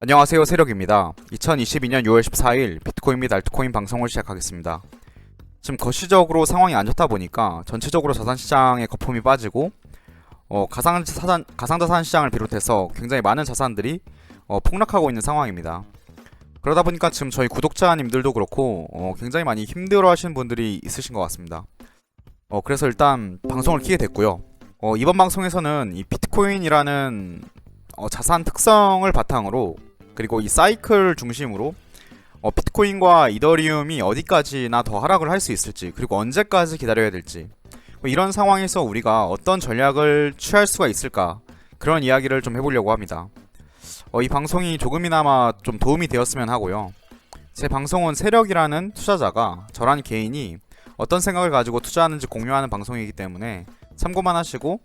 안녕하세요, 세력입니다. 2022년 6월 14일 비트코인 및 알트코인 방송을 시작하겠습니다. 지금 거시적으로 상황이 안 좋다 보니까 전체적으로 자산시장의 거품이 빠지고 가상자산 시장을 비롯해서 굉장히 많은 자산들이 폭락하고 있는 상황입니다. 그러다 보니까 지금 저희 구독자님들도 그렇고 굉장히 많이 힘들어 하시는 분들이 있으신 것 같습니다. 그래서 일단 방송을 키게 됐고요. 이번 방송에서는 이 비트코인이라는 자산 특성을 바탕으로, 그리고 이 사이클 중심으로 비트코인과 이더리움이 어디까지나 더 하락을 할 수 있을지, 그리고 언제까지 기다려야 될지, 이런 상황에서 우리가 어떤 전략을 취할 수가 있을까, 그런 이야기를 좀 해보려고 합니다. 이 방송이 조금이나마 좀 도움이 되었으면 하고요. 제 방송은 세력이라는 투자자가, 저란 개인이 어떤 생각을 가지고 투자하는지 공유하는 방송이기 때문에 참고만 하시고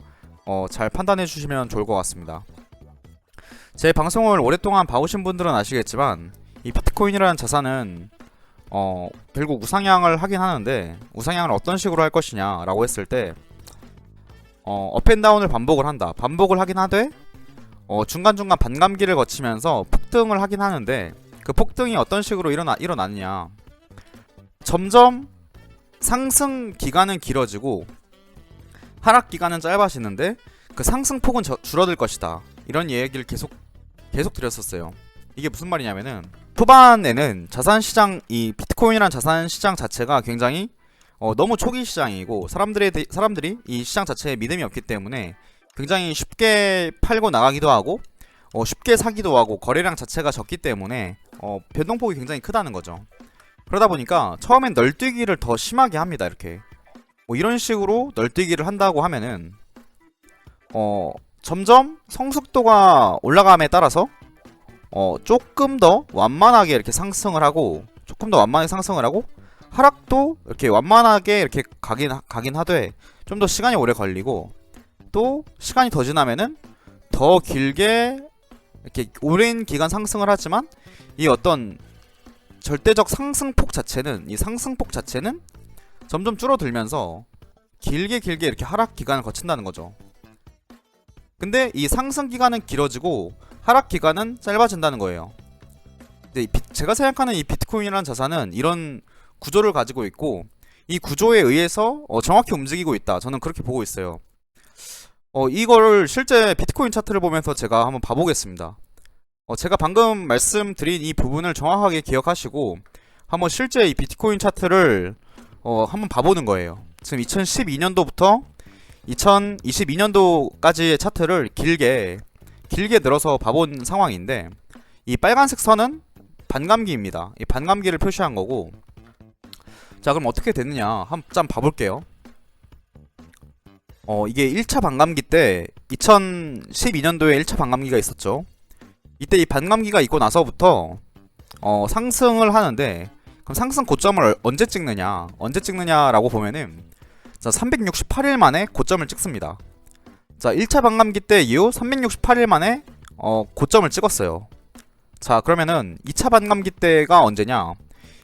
잘 판단해 주시면 좋을 것 같습니다. 제 방송을 오랫동안 봐오신 분들은 아시겠지만, 이 비트코인이라는 자산은 결국 우상향을 하긴 하는데, 우상향을 어떤 식으로 할 것이냐 라고 했을 때 업앤다운을 반복을 하긴 하되 중간중간 반감기를 거치면서 폭등을 하긴 하는데, 그 폭등이 어떤 식으로 일어나느냐, 점점 상승 기간은 길어지고 하락 기간은 짧아지는데 그 상승폭은 줄어들 것이다, 이런 얘기를 계속 드렸었어요. 이게 무슨 말이냐면은, 초반에는 자산시장, 이 비트코인이란 자산시장 자체가 굉장히 너무 초기 시장이고, 사람들이 이 시장 자체에 믿음이 없기 때문에 굉장히 쉽게 팔고 나가기도 하고 쉽게 사기도 하고, 거래량 자체가 적기 때문에 변동폭이 굉장히 크다는 거죠. 그러다 보니까 처음엔 널뛰기를 더 심하게 합니다. 이렇게 이런 식으로 널뛰기를 한다고 하면은 점점 성숙도가 올라감에 따라서 조금 더 완만하게 이렇게 상승을 하고, 하락도 이렇게 완만하게 이렇게 가긴 하되 좀 더 시간이 오래 걸리고, 또 시간이 더 지나면은 더 길게 이렇게 오랜 기간 상승을 하지만, 이 어떤 절대적 상승폭 자체는 점점 줄어들면서 길게 이렇게 하락 기간을 거친다는 거죠. 근데 이 상승 기간은 길어지고 하락 기간은 짧아진다는 거예요. 근데 제가 생각하는 이 비트코인이라는 자산은 이런 구조를 가지고 있고, 이 구조에 의해서 정확히 움직이고 있다, 저는 그렇게 보고 있어요. 이거를 실제 비트코인 차트를 보면서 제가 한번 봐보겠습니다. 제가 방금 말씀드린 이 부분을 정확하게 기억하시고 한번 실제 이 비트코인 차트를 한번 봐보는 거예요. 지금 2012년도부터 2022년도까지의 차트를 길게 늘어서 봐본 상황인데, 이 빨간색 선은 반감기입니다. 이 반감기를 표시한 거고, 자, 그럼 어떻게 됐느냐 한번 봐볼게요. 이게 1차 반감기 때 2012년도에 1차 반감기가 있었죠. 이때 이 반감기가 있고 나서부터 상승을 하는데, 그럼 상승 고점을 언제 찍느냐라고 보면은, 자, 368일 만에 고점을 찍습니다. 자, 1차 반감기 때 이후 368일 만에 고점을 찍었어요. 자, 그러면은 2차 반감기 때가 언제냐?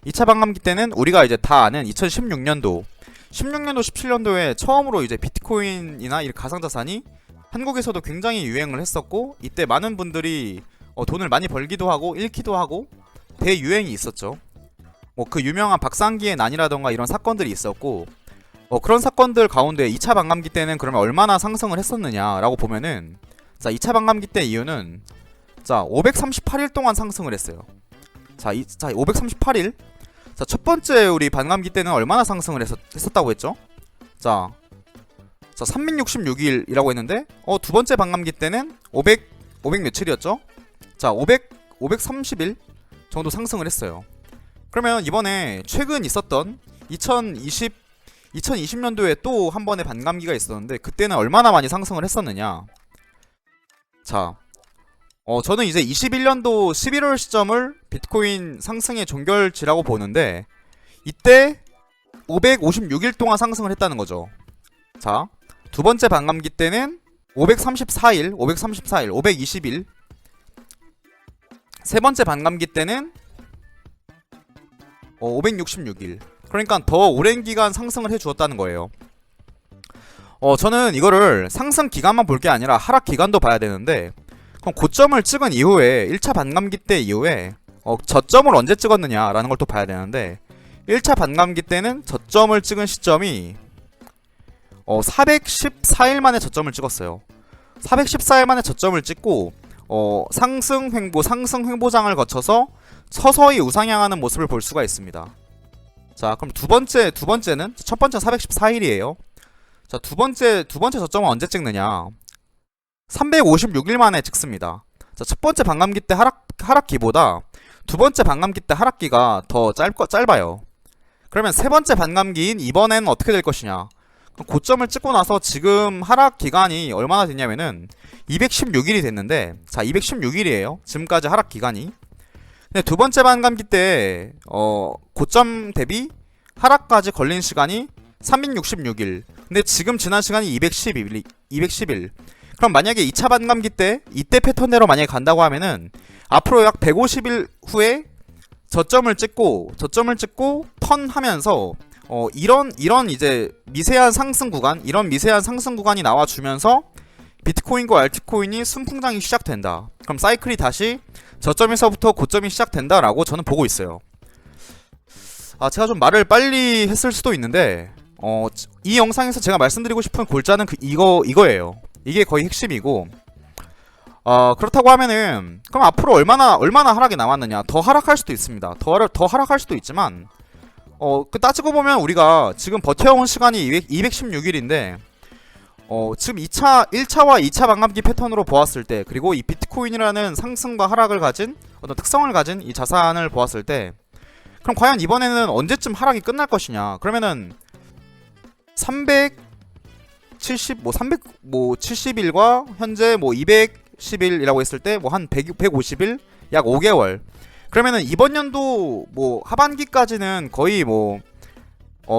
2차 반감기 때는 우리가 이제 다 아는 2016년도, 17년도에 처음으로 이제 비트코인이나 이 가상자산이 한국에서도 굉장히 유행을 했었고, 이때 많은 분들이 돈을 많이 벌기도 하고 잃기도 하고 대유행이 있었죠. 그 유명한 박상기의 난이라던가 이런 사건들이 있었고, 그런 사건들 가운데 2차 반감기 때는 그러면 얼마나 상승을 했었느냐라고 보면은, 자, 2차 반감기 때 이유는, 자, 538일 동안 상승을 했어요. 자, 538일. 자, 첫 번째 우리 반감기 때는 얼마나 상승을 했었다고 했죠? 자, 366일이라고 했는데, 두 번째 반감기 때는 500 며칠이었죠? 자, 530일 정도 상승을 했어요. 그러면 이번에 최근 있었던 2020년도에 또 한 번의 반감기가 있었는데, 그때는 얼마나 많이 상승을 했었느냐? 자, 저는 이제 21년도 11월 시점을 비트코인 상승의 종결지라고 보는데, 이때 556일 동안 상승을 했다는 거죠. 자, 두 번째 반감기 때는 534일, 520일. 세 번째 반감기 때는 566일. 그러니까 더 오랜 기간 상승을 해주었다는 거예요. 저는 이거를 상승 기간만 볼 게 아니라 하락 기간도 봐야 되는데, 그럼 고점을 찍은 이후에 1차 반감기 때 이후에 저점을 언제 찍었느냐라는 걸 또 봐야 되는데 1차 반감기 때는 저점을 찍은 시점이 414일 만에 저점을 찍었어요. 414일 만에 저점을 찍고 상승 횡보장을 거쳐서 서서히 우상향하는 모습을 볼 수가 있습니다. 자, 그럼 두 번째는 첫 번째 414일이에요. 자, 두 번째 저점은 언제 찍느냐? 356일 만에 찍습니다. 자, 첫 번째 반감기 때 하락기보다 두 번째 반감기 때 하락기가 더 짧아요. 그러면 세 번째 반감기인 이번에는 어떻게 될 것이냐? 고점을 찍고 나서 지금 하락 기간이 얼마나 됐냐면은 216일이 됐는데, 자, 216일이에요. 지금까지 하락 기간이. 근데 두 번째 반감기 때 고점 대비 하락까지 걸린 시간이 366일. 근데 지금 지난 시간이 210일. 그럼 만약에 2차 반감기 때 이때 패턴대로 만약에 간다고 하면은 앞으로 약 150일 후에 저점을 찍고 턴하면서 이런 이제 미세한 상승 구간이 나와주면서 비트코인과 알트코인이 순풍장이 시작된다. 그럼 사이클이 다시 저점에서부터 고점이 시작된다라고 저는 보고 있어요. 제가 좀 말을 빨리 했을 수도 있는데 이 영상에서 제가 말씀드리고 싶은 골자는 이거예요. 이게 거의 핵심이고, 그렇다고 하면은 그럼 앞으로 얼마나 하락이 남았느냐? 더 하락할 수도 있습니다. 더 하락할 수도 있지만 따지고 보면 우리가 지금 버텨온 시간이 216일인데 지금 1차와 2차 반감기 패턴으로 보았을 때, 그리고 이 비트코인이라는 상승과 하락을 가진 어떤 특성을 가진 이 자산을 보았을 때, 그럼 과연 이번에는 언제쯤 하락이 끝날 것이냐? 그러면은 370일과 현재 210일이라고 했을 때 한 150일, 약 5개월. 그러면은 이번 연도 하반기까지는 거의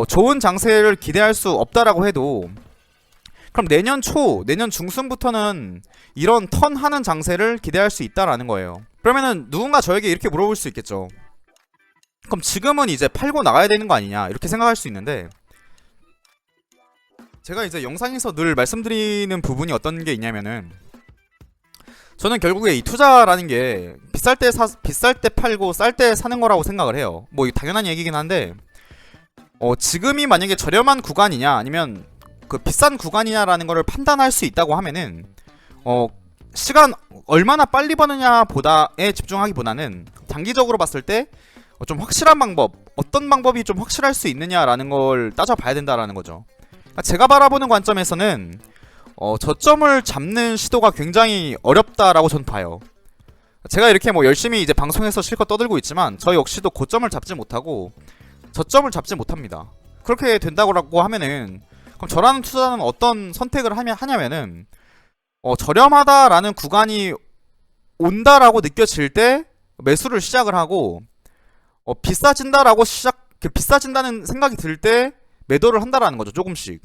좋은 장세를 기대할 수 없다라고 해도, 그럼 내년 중순부터는 이런 턴하는 장세를 기대할 수 있다라는 거예요. 그러면은 누군가 저에게 이렇게 물어볼 수 있겠죠. 그럼 지금은 이제 팔고 나가야 되는 거 아니냐, 이렇게 생각할 수 있는데, 제가 이제 영상에서 늘 말씀드리는 부분이 어떤 게 있냐면은, 저는 결국에 이 투자라는 게 비쌀 때 팔고 쌀 때 사는 거라고 생각을 해요. 이거 당연한 얘기긴 한데, 지금이 만약에 저렴한 구간이냐 아니면 그 비싼 구간이냐라는 거를 판단할 수 있다고 하면은 시간 얼마나 빨리 버느냐 보다에 집중하기보다는 장기적으로 봤을 때 좀 확실한 방법, 어떤 방법이 좀 확실할 수 있느냐라는 걸 따져봐야 된다라는 거죠. 그러니까 제가 바라보는 관점에서는 저점을 잡는 시도가 굉장히 어렵다라고 전 봐요. 제가 이렇게 열심히 이제 방송에서 실컷 떠들고 있지만 저 역시도 고점을 잡지 못하고 저점을 잡지 못합니다. 그렇게 된다고 하면은, 그럼 저라는 투자는 어떤 선택을 하냐면은 저렴하다라는 구간이 온다라고 느껴질 때 매수를 시작을 하고, 비싸진다는 생각이 들 때 매도를 한다라는 거죠, 조금씩.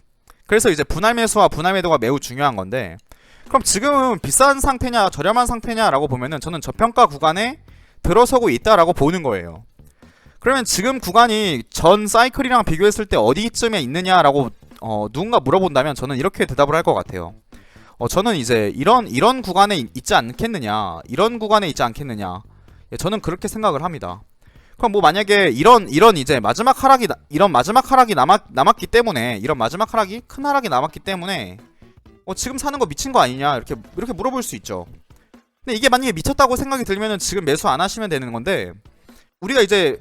그래서 이제 분할 매수와 분할 매도가 매우 중요한 건데, 그럼 지금은 비싼 상태냐 저렴한 상태냐라고 보면은 저는 저평가 구간에 들어서고 있다라고 보는 거예요. 그러면 지금 구간이 전 사이클이랑 비교했을 때 어디쯤에 있느냐라고 누군가 물어본다면 저는 이렇게 대답을 할 것 같아요. 저는 이제 이런 구간에 있지 않겠느냐, 이런 구간에 있지 않겠느냐. 저는 그렇게 생각을 합니다. 그럼 만약에 이런 이제 마지막 하락이 남았기 때문에, 이런 마지막 하락이 큰 하락이 남았기 때문에 지금 사는 거 미친 거 아니냐, 이렇게 물어볼 수 있죠. 근데 이게 만약에 미쳤다고 생각이 들면은 지금 매수 안 하시면 되는 건데, 우리가 이제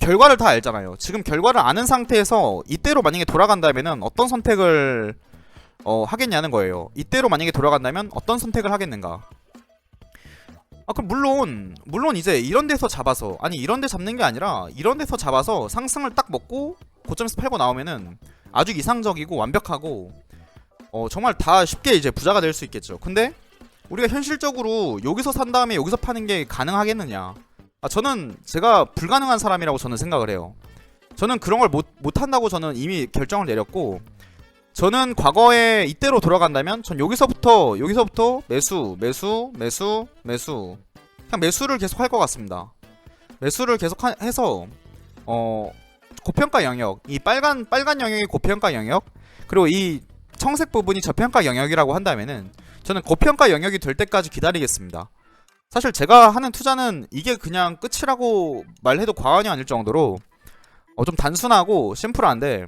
결과를 다 알잖아요. 지금 결과를 아는 상태에서 이때로 만약에 돌아간다면은 어떤 선택을 하겠냐는 거예요. 이때로 만약에 돌아간다면 어떤 선택을 하겠는가. 그럼 물론 이제 이런 데서 잡아서, 아니 이런 데 잡는 게 아니라 이런 데서 잡아서 상승을 딱 먹고 고점에서 팔고 나오면은 아주 이상적이고 완벽하고 정말 다 쉽게 이제 부자가 될 수 있겠죠. 근데 우리가 현실적으로 여기서 산 다음에 여기서 파는 게 가능하겠느냐? 저는 제가 불가능한 사람이라고 저는 생각을 해요. 저는 그런 걸 못한다고 저는 이미 결정을 내렸고, 저는 과거에 이때로 돌아간다면 전 여기서부터 매수 그냥 매수를 계속 할 것 같습니다. 매수를 계속 해서 고평가 영역, 이 빨간 영역이 고평가 영역, 그리고 이 청색 부분이 저평가 영역이라고 한다면은 저는 고평가 영역이 될 때까지 기다리겠습니다. 사실 제가 하는 투자는 이게 그냥 끝이라고 말해도 과언이 아닐 정도로 좀 단순하고 심플한데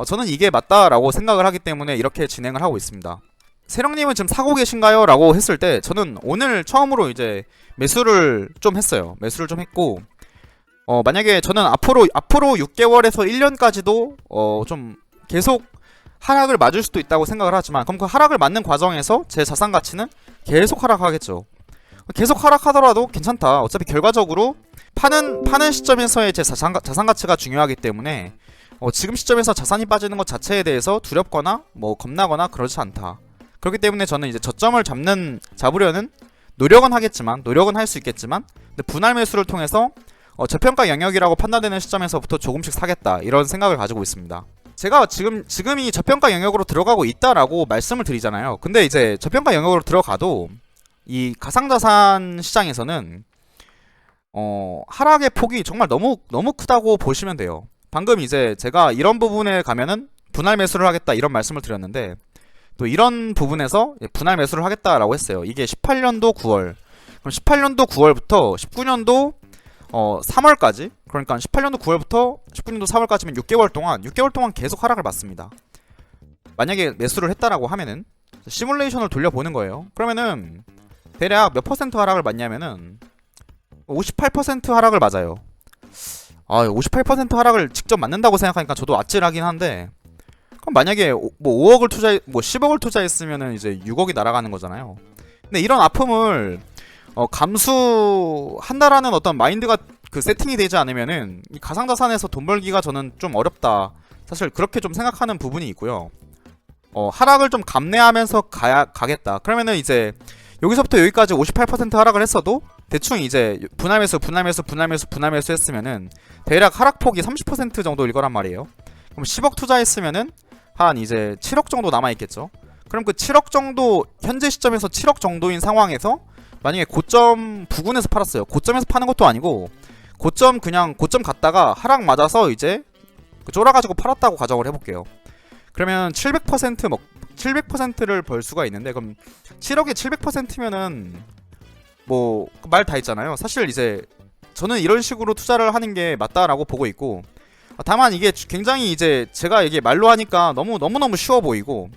저는 이게 맞다라고 생각을 하기 때문에 이렇게 진행을 하고 있습니다. 세령님은 지금 사고 계신가요? 라고 했을 때 저는 오늘 처음으로 이제 매수를 좀 했어요. 매수를 좀 했고 만약에 저는 앞으로 6개월에서 1년까지도 좀 계속 하락을 맞을 수도 있다고 생각을 하지만, 그럼 그 하락을 맞는 과정에서 제 자산 가치는 계속 하락하겠죠. 계속 하락하더라도 괜찮다. 어차피 결과적으로 파는 시점에서의 제 자산 가치가 중요하기 때문에 지금 시점에서 자산이 빠지는 것 자체에 대해서 두렵거나 뭐 겁나거나 그렇지 않다. 그렇기 때문에 저는 이제 저점을 잡으려는 노력은 하겠지만, 노력은 할 수 있겠지만, 근데 분할 매수를 통해서 저평가 영역이라고 판단되는 시점에서부터 조금씩 사겠다, 이런 생각을 가지고 있습니다. 제가 지금이 저평가 영역으로 들어가고 있다라고 말씀을 드리잖아요. 근데 이제 저평가 영역으로 들어가도 이 가상자산 시장에서는 하락의 폭이 정말 너무 크다고 보시면 돼요. 방금 이제 제가 이런 부분에 가면은 분할 매수를 하겠다, 이런 말씀을 드렸는데, 또 이런 부분에서 분할 매수를 하겠다라고 했어요. 이게 18년도 9월. 그럼 18년도 9월부터 19년도 3월까지, 그러니까 18년도 9월부터 19년도 4월까지면 6개월 동안 계속 하락을 맞습니다. 만약에 매수를 했다라고 하면은 시뮬레이션을 돌려보는 거예요. 그러면은 대략 몇 퍼센트 하락을 맞냐면은 58% 하락을 맞아요. 58% 하락을 직접 맞는다고 생각하니까 저도 아찔하긴 한데, 그럼 만약에 뭐 5억을 10억을 투자했으면은 이제 6억이 날아가는 거잖아요. 근데 이런 아픔을 감수한다라는 어떤 마인드가 세팅이 되지 않으면은 이 가상자산에서 돈 벌기가 저는 좀 어렵다, 사실 그렇게 좀 생각하는 부분이 있고요. 하락을 좀 감내하면서 가겠다. 그러면은 이제 여기서부터 여기까지 58% 하락을 했어도 대충 이제 분할 매수 했으면은 대략 하락폭이 30% 정도일 거란 말이에요. 그럼 10억 투자했으면은 한 이제 7억 정도 남아있겠죠. 그럼 그 7억 정도, 현재 시점에서 7억 정도인 상황에서 만약에 고점 부근에서 팔았어요. 고점에서 파는 것도 아니고 고점 갔다가 하락 맞아서 이제 쫄아가지고 팔았다고 가정을 해볼게요. 그러면 700%를 벌 수가 있는데, 그럼 7억에 700%면은 뭐 말 다 있잖아요. 사실 이제 저는 이런 식으로 투자를 하는 게 맞다라고 보고 있고, 다만 이게 굉장히 이제 제가 이게 말로 하니까 너무너무 쉬워 보이고,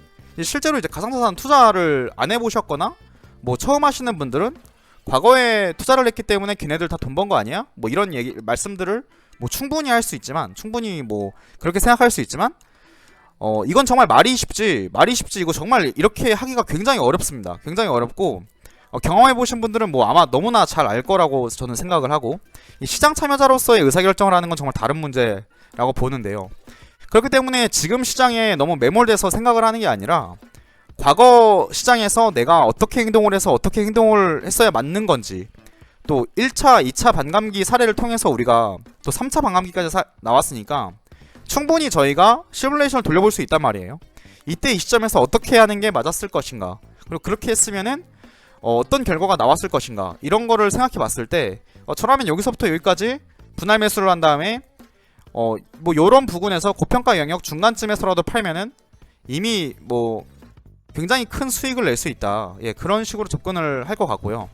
실제로 이제 가상자산 투자를 안 해보셨거나 뭐 처음 하시는 분들은 과거에 투자를 했기 때문에 걔네들 다 돈 번 거 아니야? 뭐 이런 말씀들을 뭐 충분히 할 수 있지만, 충분히 뭐 그렇게 생각할 수 있지만, 이건 정말 말이 쉽지 이거 정말 이렇게 하기가 굉장히 어렵습니다. 굉장히 어렵고, 경험해보신 분들은 뭐 아마 너무나 잘 알 거라고 저는 생각을 하고, 이 시장 참여자로서의 의사결정을 하는 건 정말 다른 문제라고 보는데요. 그렇기 때문에 지금 시장에 너무 매몰돼서 생각을 하는 게 아니라, 과거 시장에서 내가 어떻게 행동을 해서 어떻게 행동을 했어야 맞는 건지, 또 1차, 2차 반감기 사례를 통해서 우리가 또 3차 반감기까지 나왔으니까 충분히 저희가 시뮬레이션을 돌려볼 수 있단 말이에요. 이때 이 시점에서 어떻게 하는 게 맞았을 것인가, 그리고 그렇게 했으면은 어떤 결과가 나왔을 것인가, 이런 거를 생각해 봤을 때 저라면 여기서부터 여기까지 분할 매수를 한 다음에 뭐 요런 부분에서 고평가 영역 중간쯤에서라도 팔면은 이미 뭐 굉장히 큰 수익을 낼 수 있다. 예, 그런 식으로 접근을 할 것 같고요.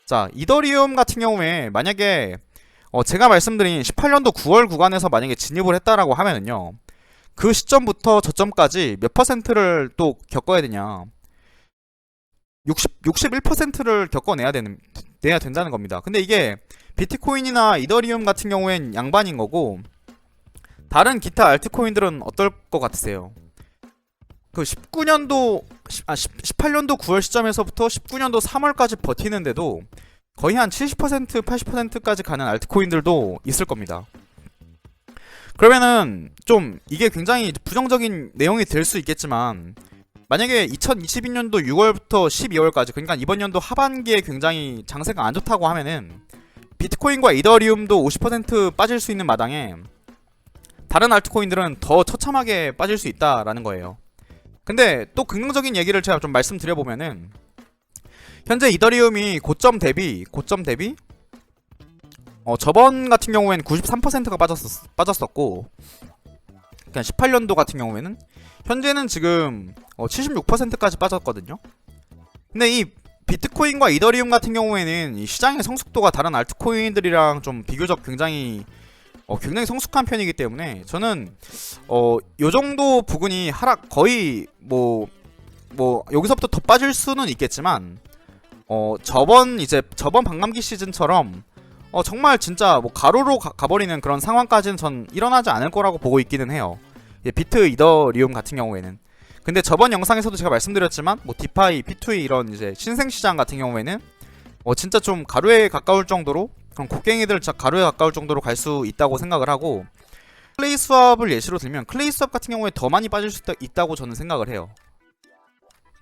자, 이더리움 같은 경우에 만약에 제가 말씀드린 18년도 9월 구간에서 만약에 진입을 했다라고 하면은요, 그 시점부터 저점까지 몇 퍼센트를 또 겪어야 되냐, 61%를 겪어내야 된다는 겁니다. 근데 이게 비트코인이나 이더리움 같은 경우엔 양반인 거고, 다른 기타 알트코인들은 어떨 것 같으세요? 그 18년도 9월 시점에서부터 19년도 3월까지 버티는데도 거의 한 70%, 80%까지 가는 알트코인들도 있을 겁니다. 그러면은 좀 이게 굉장히 부정적인 내용이 될 수 있겠지만, 만약에 2022년도 6월부터 12월까지, 그러니까 이번 연도 하반기에 굉장히 장세가 안 좋다고 하면은 비트코인과 이더리움도 50% 빠질 수 있는 마당에 다른 알트코인들은 더 처참하게 빠질 수 있다라는 거예요. 근데 또 긍정적인 얘기를 제가 좀 말씀드려보면은, 현재 이더리움이 고점 대비 저번 같은 경우에는 93%가 빠졌었고, 그러니까 18년도 같은 경우에는 현재는 지금 76%까지 빠졌거든요. 근데 이 비트코인과 이더리움 같은 경우에는 이 시장의 성숙도가 다른 알트코인들이랑 좀 비교적 굉장히 성숙한 편이기 때문에 저는 요 정도 부근이 하락 거의 여기서부터 더 빠질 수는 있겠지만 저번 반감기 시즌처럼 정말 진짜 뭐 가로로 가버리는 그런 상황까지는 전 일어나지 않을 거라고 보고 있기는 해요. 비트 이더리움 같은 경우에는. 근데 저번 영상에서도 제가 말씀드렸지만 뭐 디파이, P2E 이런 이제 신생 시장 같은 경우에는 진짜 좀 가루에 가까울 정도로 그런 곡괭이들 가루에 가까울 정도로 갈 수 있다고 생각을 하고, 클레이 수압을 예시로 들면 클레이 수압 같은 경우에 더 많이 빠질 수 있다고 저는 생각을 해요.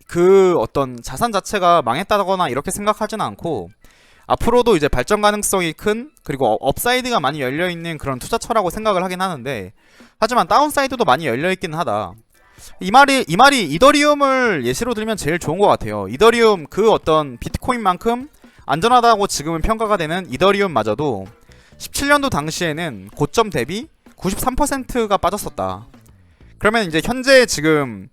그 어떤 자산 자체가 망했다거나 이렇게 생각하지는 않고 앞으로도 이제 발전 가능성이 큰, 그리고 업사이드가 많이 열려있는 그런 투자처라고 생각을 하긴 하는데, 하지만 다운사이드도 많이 열려있긴 하다. 이 말이 이더리움을 예시로 들면 제일 좋은 것 같아요. 이더리움 그 어떤 비트코인만큼 안전하다고 지금은 평가가 되는 이더리움마저도 17년도 당시에는 고점 대비 93%가 빠졌었다. 그러면 이제 현재 지금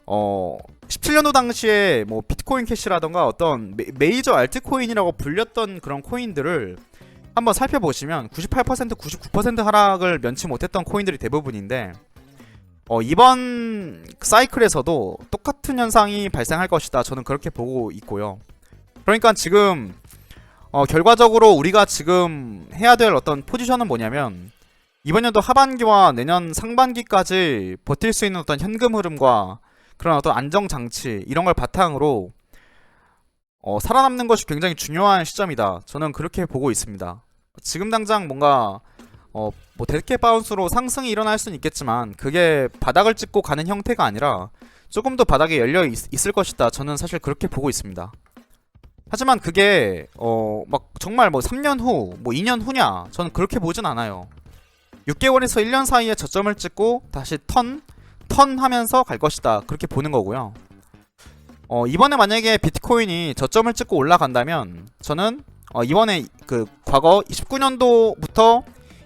17년도 당시에 뭐 비트코인 캐시라던가 어떤 메이저 알트코인이라고 불렸던 그런 코인들을 한번 살펴보시면 98%, 99% 하락을 면치 못했던 코인들이 대부분인데, 이번 사이클에서도 똑같은 현상이 발생할 것이다. 저는 그렇게 보고 있고요. 그러니까 지금 결과적으로 우리가 지금 해야 될 어떤 포지션은 뭐냐면, 이번 연도 하반기와 내년 상반기까지 버틸 수 있는 어떤 현금 흐름과 그런 어떤 안정 장치 이런 걸 바탕으로 살아남는 것이 굉장히 중요한 시점이다. 저는 그렇게 보고 있습니다. 지금 당장 뭔가 뭐 데드캣 바운스로 상승이 일어날 수는 있겠지만 그게 바닥을 찍고 가는 형태가 아니라 조금 더 바닥에 열려 있을 것이다. 저는 사실 그렇게 보고 있습니다. 하지만 그게 막 정말 뭐 3년 후, 뭐 2년 후냐? 저는 그렇게 보진 않아요. 6개월에서 1년 사이에 저점을 찍고 다시 턴하면서 갈 것이다. 그렇게 보는 거고요. 이번에 만약에 비트코인이 저점을 찍고 올라간다면 저는 이번에 그 과거 29년도부터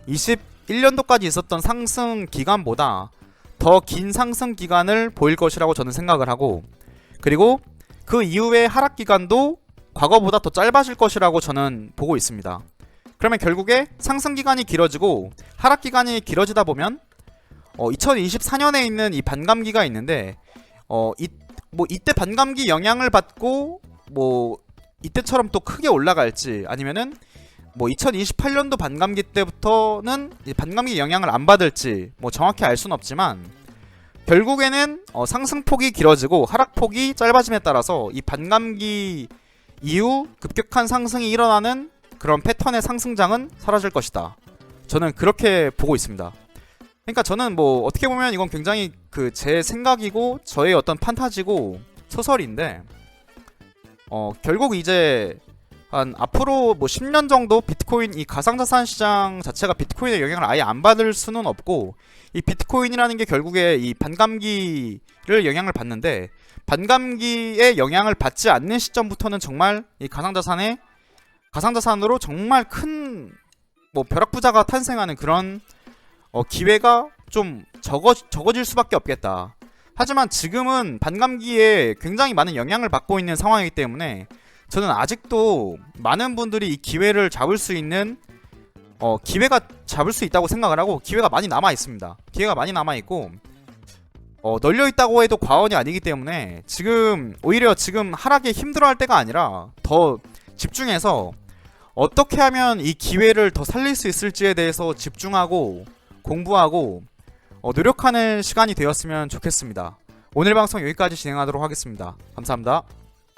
21년도까지 있었던 상승 기간보다 더 긴 상승 기간을 보일 것이라고 저는 생각을 하고, 그리고 그 이후의 하락 기간도 과거보다 더 짧아질 것이라고 저는 보고 있습니다. 그러면 결국에 상승 기간이 길어지고 하락 기간이 길어지다 보면 2024년에 있는 이 반감기가 있는데 이때 반감기 영향을 받고 뭐 이때처럼 또 크게 올라갈지, 아니면은 뭐 2028년도 반감기 때부터는 반감기 영향을 안 받을지 뭐 정확히 알 수는 없지만, 결국에는 상승폭이 길어지고 하락폭이 짧아짐에 따라서 이 반감기 이후 급격한 상승이 일어나는 그런 패턴의 상승장은 사라질 것이다. 저는 그렇게 보고 있습니다. 그러니까 저는 뭐 어떻게 보면 이건 굉장히 제 생각이고 저의 어떤 판타지고 소설인데, 결국 이제 한 앞으로 뭐 10년 정도 비트코인 이 가상자산 시장 자체가 비트코인의 영향을 아예 안 받을 수는 없고, 이 비트코인이라는 게 결국에 이 반감기를 영향을 받는데, 반감기에 영향을 받지 않는 시점부터는 정말 이 가상자산으로 정말 큰 뭐 벼락부자가 탄생하는 그런 기회가 좀 적어질 수밖에 없겠다. 하지만 지금은 반감기에 굉장히 많은 영향을 받고 있는 상황이기 때문에 저는 아직도 많은 분들이 이 기회를 잡을 수 있는 기회가 잡을 수 있다고 생각을 하고, 기회가 많이 남아 있습니다. 기회가 많이 남아 있고 널려 있다고 해도 과언이 아니기 때문에 오히려 지금 하락에 힘들어할 때가 아니라 더 집중해서 어떻게 하면 이 기회를 더 살릴 수 있을지에 대해서 집중하고 공부하고 노력하는 시간이 되었으면 좋겠습니다. 오늘 방송 여기까지 진행하도록 하겠습니다. 감사합니다.